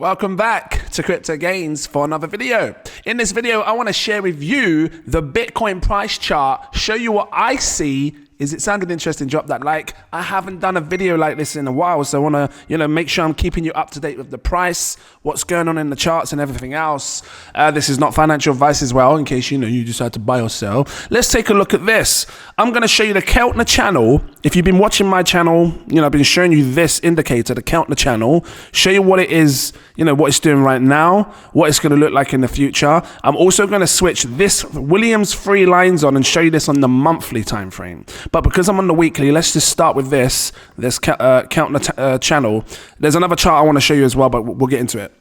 Welcome back to Cryptogains for another video. In this video, I want to share with you the Bitcoin price chart, show you what I see. Is it sounded interesting? Drop that like. I haven't done a video like this in a while, so I want to, make sure I'm keeping you up to date with the price, what's going on in the charts and everything else. This is not financial advice as well, in case you decide to buy or sell. Let's take a look at this. I'm going to show you the Keltner channel. If you've been watching my channel, I've been showing you this indicator, the Keltner channel, show you what it is, what it's doing right now, what it's going to look like in the future. I'm also going to switch this Williams 3 lines on and show you this on the monthly time frame. But because I'm on the weekly, let's just start with this Keltner channel. There's another chart I want to show you as well, but we'll get into it.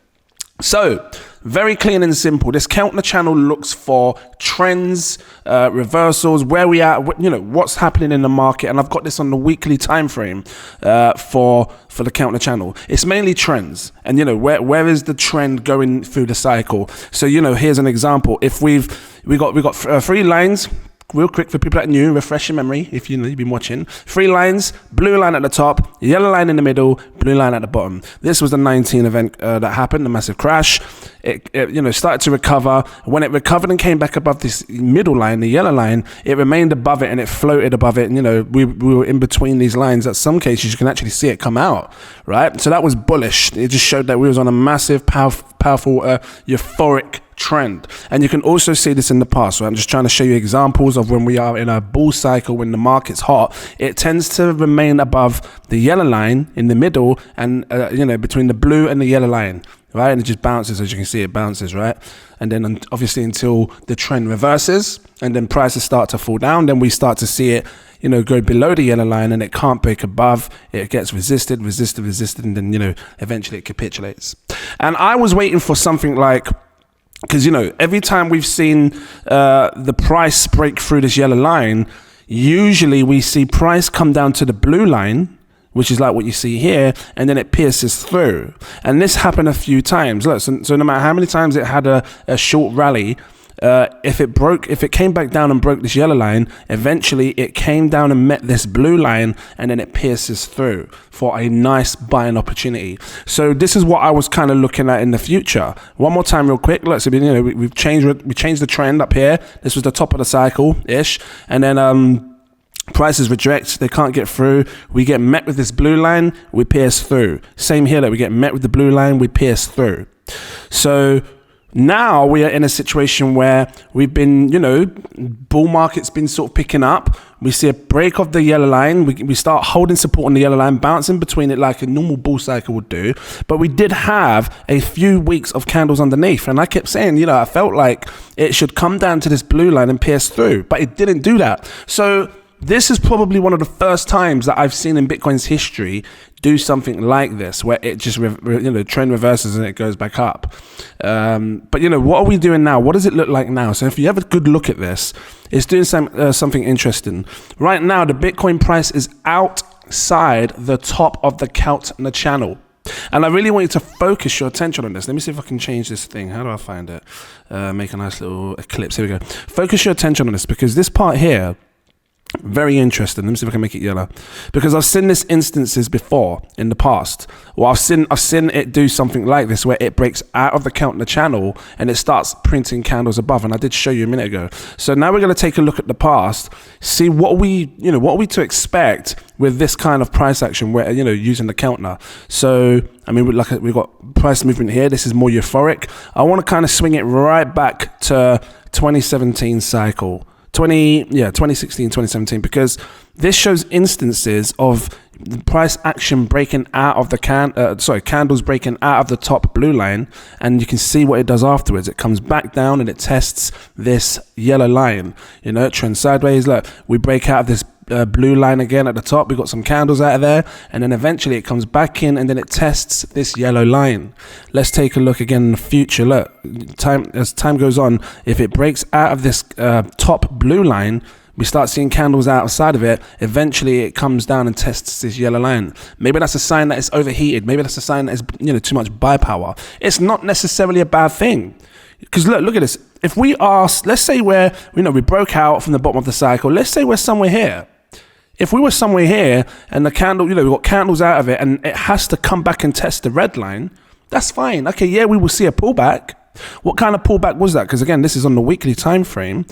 So, very clean and simple. This Keltner channel looks for trends, reversals, where we are, what's happening in the market. And I've got this on the weekly time frame for the Keltner channel. It's mainly trends. And, where is the trend going through the cycle? So, here's an example. If we got 3 lines. Real quick for people that are new, refresh your memory if you've been watching. 3 lines, blue line at the top, yellow line in the middle, blue line at the bottom. This was the 19 event that happened, the massive crash. It started to recover. When it recovered and came back above this middle line, the yellow line, it remained above it and it floated above it. And, we were in between these lines. At some cases, you can actually see it come out, right? So that was bullish. It just showed that we was on a massive, powerful, euphoric trend. And you can also see this in the past. So I'm just trying to show you examples of when we are in a bull cycle, when the market's hot, it tends to remain above the yellow line in the middle and, between the blue and the yellow line, right? And it just bounces, as you can see, it bounces, right? And then obviously until the trend reverses and then prices start to fall down, then we start to see it, go below the yellow line and it can't break above. It gets resisted, and then, eventually it capitulates. And I was waiting for something like, because, every time we've seen the price break through this yellow line, usually we see price come down to the blue line, which is like what you see here, and then it pierces through. And this happened a few times. Look, so no matter how many times it had a short rally, if it came back down and broke this yellow line, eventually it came down and met this blue line, and then it pierces through for a nice buying opportunity. So this is what I was kind of looking at in the future. One more time real quick. Look, so we changed the trend up here. This was the top of the cycle ish, and then prices reject, they can't get through. We get met with this blue line, we pierce through. Same here, we get met with the blue line, we pierce through. So now we are in a situation where we've been, bull market's been sort of picking up. We see a break of the yellow line. We start holding support on the yellow line, bouncing between it like a normal bull cycle would do. But we did have a few weeks of candles underneath. And I kept saying, I felt like it should come down to this blue line and pierce through. But it didn't do that. So this is probably one of the first times that I've seen in Bitcoin's history do something like this, where it just, trend reverses and it goes back up. But, what are we doing now? What does it look like now? So if you have a good look at this, it's doing something interesting. Right now, the Bitcoin price is outside the top of the Keltner channel. And I really want you to focus your attention on this. Let me see if I can change this thing. How do I find it? Make a nice little eclipse. Here we go. Focus your attention on this, because this part here, very interesting. Let me see if I can make it yellow, because I've seen this instances before in the past. Well, I've seen it do something like this, where it breaks out of the Keltner channel and it starts printing candles above. And I did show you a minute ago. So now we're going to take a look at the past, see what we to expect with this kind of price action, where using the Keltner. So we've got price movement here. This is more euphoric. I want to kind of swing it right back to 2017 cycle. 2016, 2017, because this shows instances of the price action breaking out of the candles breaking out of the top blue line, and you can see what it does afterwards. It comes back down and it tests this yellow line. It trends sideways. Look, we break out of this blue line again at the top. We got some candles out of there, and then eventually it comes back in, and then it tests this yellow line. Let's take a look again in the future. Look, as time goes on, if it breaks out of this top blue line, we start seeing candles outside of it. Eventually it comes down and tests this yellow line. Maybe that's a sign that it's overheated. Maybe that's a sign that it's too much buy power. It's not necessarily a bad thing. Because look at this. If we are, let's say we broke out from the bottom of the cycle. Let's say we're somewhere here. If we were somewhere here and the candle, we've got candles out of it and it has to come back and test the red line, That's fine. Okay, yeah, we will see a pullback. What kind of pullback was that? Because again, this is on the weekly time frame.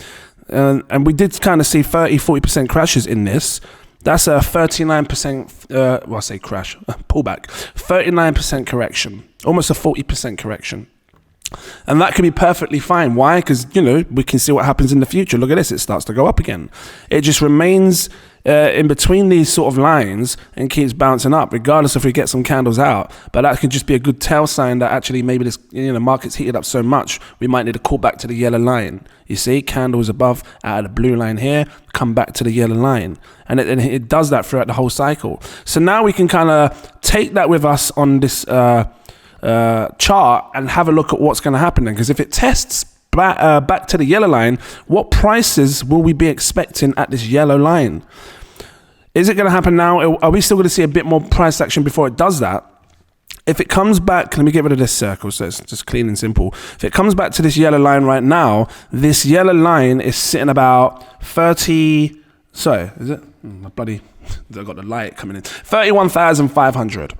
And we did kind of see 30-40% crashes in this. That's a 39%, well, I say crash, pullback, 39% correction, almost a 40% correction. And that can be perfectly fine. Why? Because, you know, we can see what happens in the future. Look at this. It starts to go up again. It just remains in between these sort of lines and keeps bouncing up, regardless if we get some candles out. But that could just be a good tell sign that actually maybe this, you know, market's heated up so much, we might need to call back to the yellow line. You see, candles above out of the blue line here, come back to the yellow line. And it does that throughout the whole cycle. So now we can kind of take that with us on this chart and have a look at what's going to happen then. Because if it tests back to the yellow line, what prices will we be expecting at this yellow line? Is it going to happen now? Are we still going to see a bit more price action before it does that? If it comes back, let me get rid of this circle so it's just clean and simple. If it comes back to this yellow line right now, this yellow line is sitting about 30, sorry, is it? My bloody, I got the light coming in. 31,500.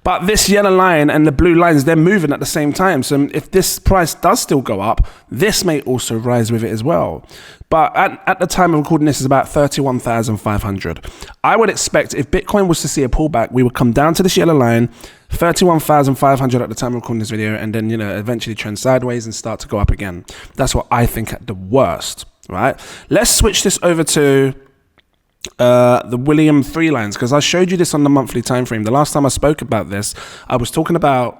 But this yellow line and the blue lines, they're moving at the same time. So if this price does still go up, this may also rise with it as well. But at the time of recording this is about 31,500. I would expect if Bitcoin was to see a pullback, we would come down to this yellow line, 31,500 at the time of recording this video, and then, you know, eventually trend sideways and start to go up again. That's what I think at the worst, right? Let's switch this over to the William 3 lines, because I showed you this on the monthly time frame. The last time I spoke about this, I was talking about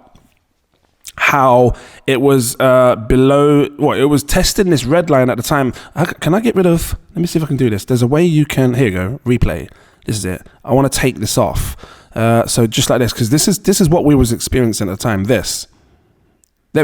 how it was below, well, it was testing this red line at the time. Can I get rid of, let me see if I can do this. There's a way you can, here you go, replay. This is it. I want to take this off. So just like this, because this is what we was experiencing at the time. There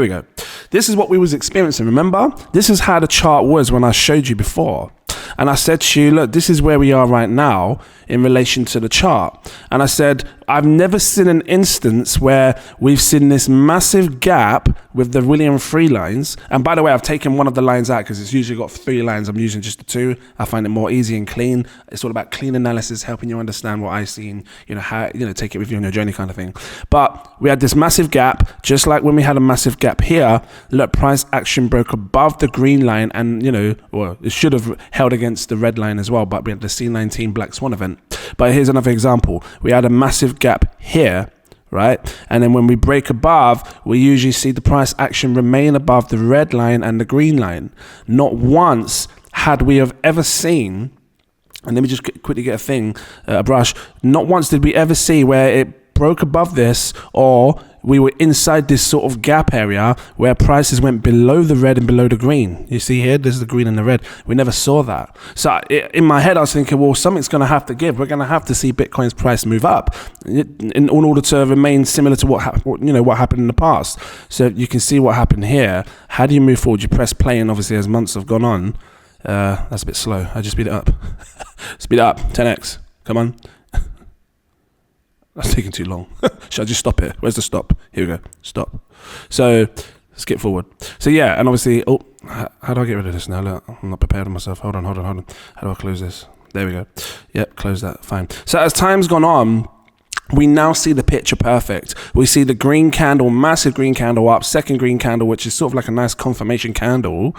we go. This is what we was experiencing. Remember, this is how the chart was when I showed you before. And I said to you, look, this is where we are right now in relation to the chart. And I said, I've never seen an instance where we've seen this massive gap with the William 3 lines. And by the way, I've taken one of the lines out because it's usually got 3 lines. I'm using just the 2. I find it more easy and clean. It's all about clean analysis, helping you understand what I see and, you know, how, you know, take it with you on your journey kind of thing. But we had this massive gap, just like when we had a massive gap here. Look, price action broke above the green line and, you know, well, it should have held against the red line as well, but we had the C19 Black Swan event. But here's another example. We had a massive gap here, right? And then when we break above, we usually see the price action remain above the red line and the green line. Not once had we have ever seen, and let me just quickly get a brush. Not once did we ever see where it broke above this, or we were inside this sort of gap area where prices went below the red and below the green. You see here, this is the green and the red. We never saw that. So in my head, I was thinking, well, something's going to have to give. We're going to have to see Bitcoin's price move up in order to remain similar to what happened in the past. So you can see what happened here. How do you move forward? You press play, and obviously as months have gone on, that's a bit slow. I just speed it up. Speed it up, 10x. Come on. That's taking too long. Should I just stop it? Where's the stop? Here we go. Stop. So skip forward. So yeah, and obviously, oh, how do I get rid of this now? Look, I'm not prepared on myself. Hold on. How do I close this? There we go. Yep, close that. Fine. So as time's gone on, we now see the picture perfect. We see the green candle, massive green candle up, second green candle, which is sort of like a nice confirmation candle,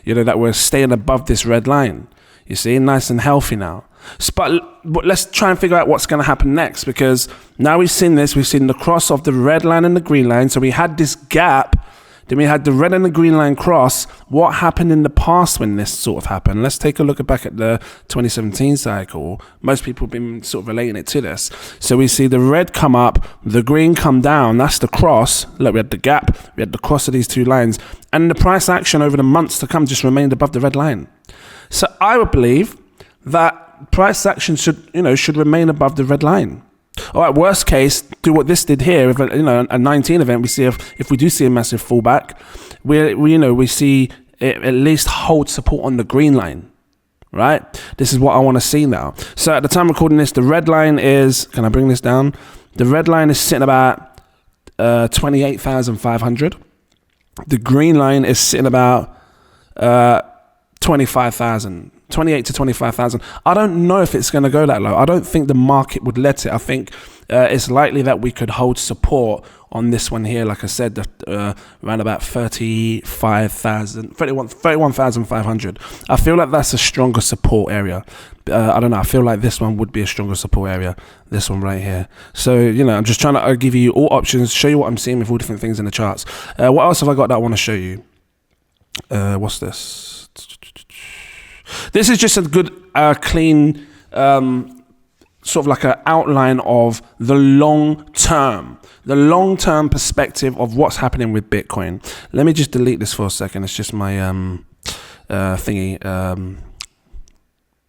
you know, that we're staying above this red line. You see, nice and healthy now. But let's try and figure out what's going to happen next, because now we've seen this. We've seen the cross of the red line and the green line. So we had this gap. Then we had the red and the green line cross. What happened in the past when this sort of happened? Let's take a look back at the 2017 cycle. Most people have been sort of relating it to this. So we see the red come up, the green come down. That's the cross. Look, we had the gap. We had the cross of these two lines. And the price action over the months to come just remained above the red line. So I would believe that price action should remain above the red line. All right, worst case, do what this did here. If a 19 event, we see if we do see a massive fallback, we see it at least hold support on the green line, right? This is what I want to see now. So at the time of recording this, the red line is, can I bring this down? The red line is sitting about 28,500. The green line is sitting about 25,000. 28 to 25,000. I don't know if it's going to go that low. I don't think the market would let it. I think it's likely that we could hold support on this one here, like I said, around about 31,500. I feel like that's a stronger support area. I don't know, I feel like this one would be a stronger support area, this one right here. So, you know, I'm just trying to give you all options, show you what I'm seeing with all different things in the charts. What else have I got that I want to show you? What's this? This is just a good, clean, sort of like an outline of the long-term perspective of what's happening with Bitcoin. Let me just delete this for a second. It's just my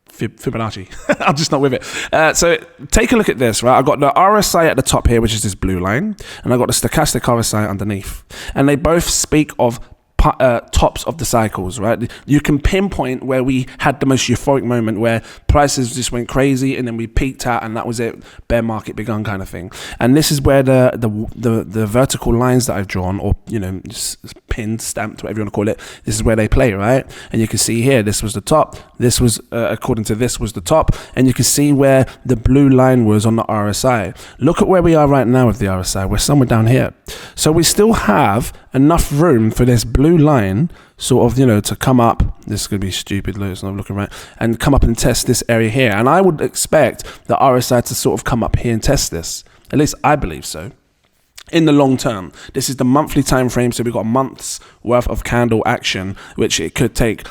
Fibonacci. I'm just not with it. So take a look at this, right? I've got the RSI at the top here, which is this blue line, and I've got the stochastic RSI underneath. And they both speak of tops of the cycles, right? You can pinpoint where we had the most euphoric moment where prices just went crazy and then we peaked out and that was it, bear market begun kind of thing. And this is where the vertical lines that I've drawn, or, you know, pinned, stamped, whatever you want to call it, this is where they play, right? And you can see here, this was the top, this was, according to this, was the top, and you can see where the blue line was on the RSI. Look at where we are right now with the RSI. We're somewhere down here. So we still have enough room for this blue line sort of, you know, to come up. This is going to be stupid, it's not looking right, and come up and test this area here. And I would expect the RSI to sort of come up here and test this. At least I believe so. In the long term, this is the monthly time frame, so we've got a month's worth of candle action, which it could take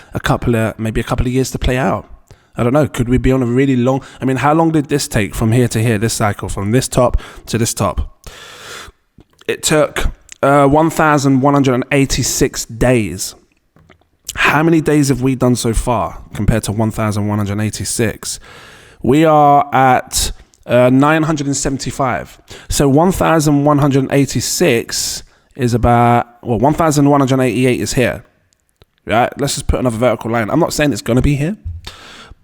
maybe a couple of years to play out. I don't know, could we be on a really long, I mean, how long did this take from here to here, this cycle, from this top to this top? It took 1,186 days. How many days have we done so far compared to 1,186? We are at 975. So 1,186 is about, well, 1,188 is here, right? Let's just put another vertical line. I'm not saying it's going to be here,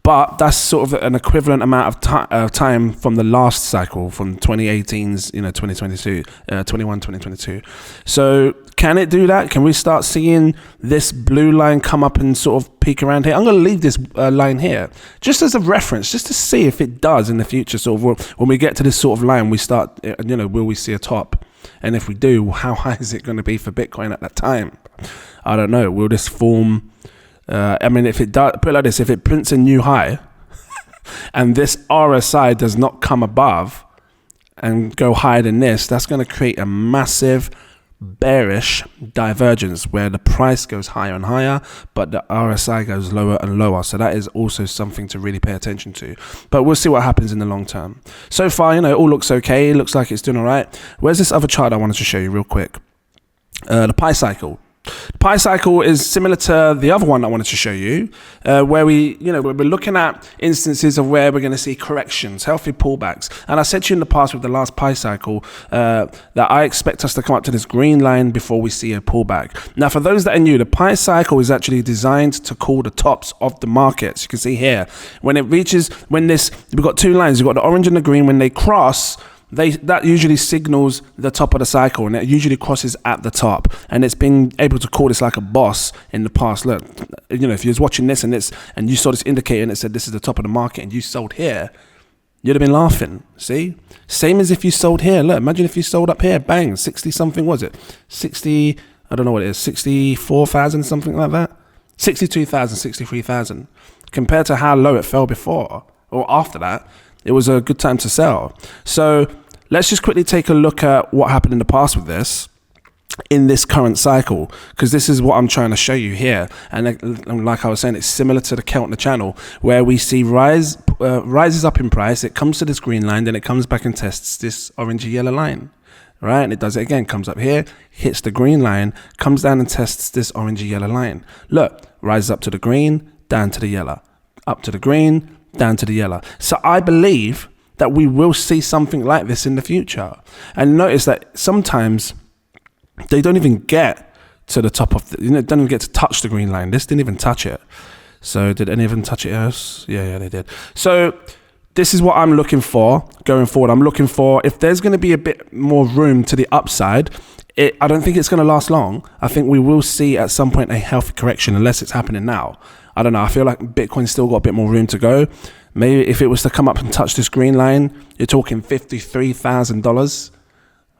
but that's sort of an equivalent amount of time from the last cycle, from 2018's, you know, 2022. So can it do that? Can we start seeing this blue line come up and sort of peak around here? I'm going to leave this line here just as a reference, just to see if it does in the future. Sort of when we get to this sort of line, we start, you know, will we see a top? And if we do, how high is it going to be for Bitcoin at that time? I don't know. Will this form... I mean, if it does, put it like this, if it prints a new high and this RSI does not come above and go higher than this, that's going to create a massive bearish divergence where the price goes higher and higher, but the RSI goes lower and lower. So that is also something to really pay attention to. But we'll see what happens in the long term. So far, you know, it all looks okay. It looks like it's doing all right. Where's this other chart I wanted to show you real quick? The pi cycle. The pi cycle is similar to the other one I wanted to show you, where we're looking at instances of where we're going to see corrections, healthy pullbacks. And I said to you in the past with the last pi cycle that I expect us to come up to this green line before we see a pullback. Now, for those that are new, the pi cycle is actually designed to call the tops of the markets. You can see here, we've got two lines, we've got the orange and the green. When they cross, that usually signals the top of the cycle, and it usually crosses at the top, and it's been able to call this like a boss in the past. Look, you know, if you was watching this and you saw this indicator and it said this is the top of the market and you sold here, you'd have been laughing. See, same as if you sold here. Look, imagine if you sold up here, bang, 60 something, was it 60? I don't know what it is, 64,000, something like that, 62,000, 63,000, compared to how low it fell before or after that. It was a good time to sell. So let's just quickly take a look at what happened in the past with this in this current cycle, because this is what I'm trying to show you here. And like I was saying, it's similar to the Keltner channel, where we see rises up in price. It comes to this green line, then it comes back and tests this orangey yellow line, right? And it does it again, comes up here, hits the green line, comes down and tests this orangey yellow line. Look, rises up to the green, down to the yellow, up to the green, down to the yellow. So I believe that we will see something like this in the future. And notice that sometimes they don't even get to the top of the, don't even get to touch the green line. This didn't even touch it. So did any of them touch it else? Yeah, they did. So this is what I'm looking for going forward. I'm looking for, if there's going to be a bit more room to the upside, I don't think it's going to last long. I think we will see at some point a healthy correction, unless it's happening now. I don't know. I feel like Bitcoin's still got a bit more room to go. maybe if it was to come up and touch this green line, you're talking $53,000.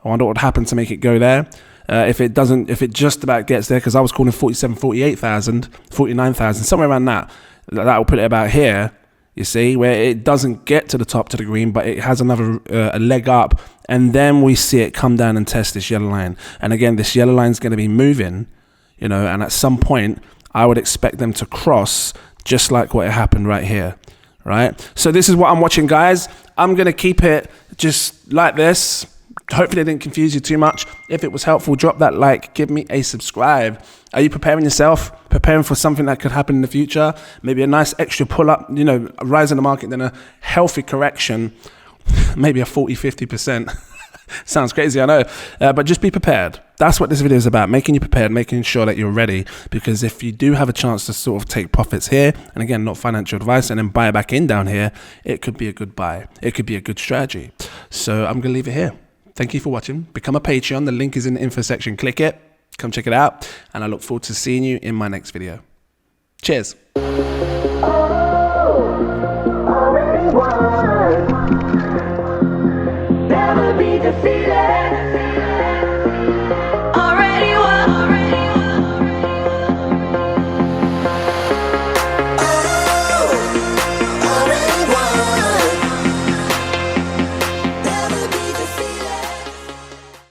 I wonder what would happen to make it go there. If it doesn't, if it just about gets there, because I was calling 47, 48,000, 49,000, somewhere around that. That will put it about here, you see, where it doesn't get to the top to the green, but it has another a leg up, and then we see it come down and test this yellow line. And again, this yellow line is going to be moving, you know, and at some point I would expect them to cross, just like what happened right here, right? So this is what I'm watching, guys. I'm going to keep it just like this. Hopefully it didn't confuse you too much. If it was helpful, drop that like, give me a subscribe. Are you preparing yourself? Preparing for something that could happen in the future? Maybe a nice extra pull up, you know, a rise in the market, then a healthy correction, maybe a 40, 50%. Sounds crazy, I know, but just be prepared. That's what this video is about, making you prepared, making sure that you're ready, because if you do have a chance to sort of take profits here, and again, not financial advice, and then buy back in down here, it could be a good buy. It could be a good strategy. So I'm going to leave it here. Thank you for watching. Become a Patreon. The link is in the info section. Click it. Come check it out. And I look forward to seeing you in my next video. Cheers.